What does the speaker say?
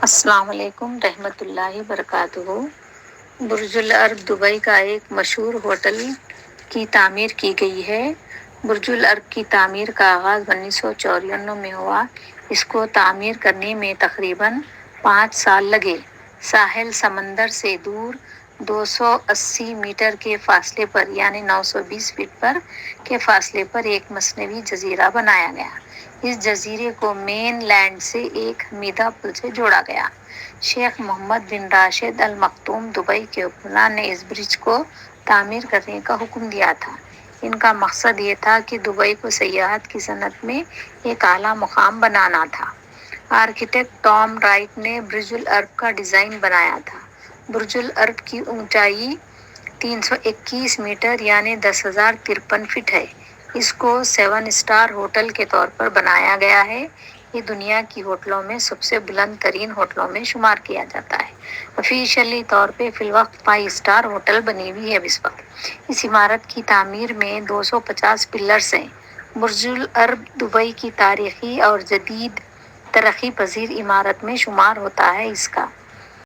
السلام علیکم رحمۃ اللہ وبرکاتہ۔ برج العرب دبئی کا ایک مشہور ہوٹل کی تعمیر کی گئی ہے۔ برج العرب کی تعمیر کا آغاز 1994 میں ہوا۔ اس کو تعمیر کرنے میں تقریباً 5 سال لگے۔ ساحل سمندر سے دور 280 میٹر کے فاصلے پر یعنی 920 فٹ پر کے فاصلے پر ایک مصنوعی جزیرہ بنایا گیا۔ اس جزیرے کو مین لینڈ سے ایک حمیدہ پل سے جوڑا گیا۔ شیخ محمد بن راشد ال مکتوم دبئی کے حکمران نے اس برج کو تعمیر کرنے کا حکم دیا تھا۔ ان کا مقصد یہ تھا کہ دبئی کو سیاحت کی صنعت میں ایک اعلیٰ مقام بنانا تھا۔ آرکیٹیکٹ ٹام رائٹ نے برج العرب کا ڈیزائن بنایا تھا۔ برج العرب کی اونچائی 321 میٹر یعنی 10,053 فٹ ہے۔ اس کو 7 اسٹار ہوٹل کے طور پر بنایا گیا ہے۔ یہ دنیا کی ہوٹلوں میں سب سے بلند ترین ہوٹلوں میں شمار کیا جاتا ہے۔ آفیشلی طور پہ فی الوقت 5 اسٹار ہوٹل بنی ہوئی ہے اس وقت۔ اس عمارت کی تعمیر میں 250 پلرز ہیں۔ برج العرب دبئی کی تاریخی اور جدید ترقی پذیر عمارت میں شمار ہوتا ہے۔ اس کا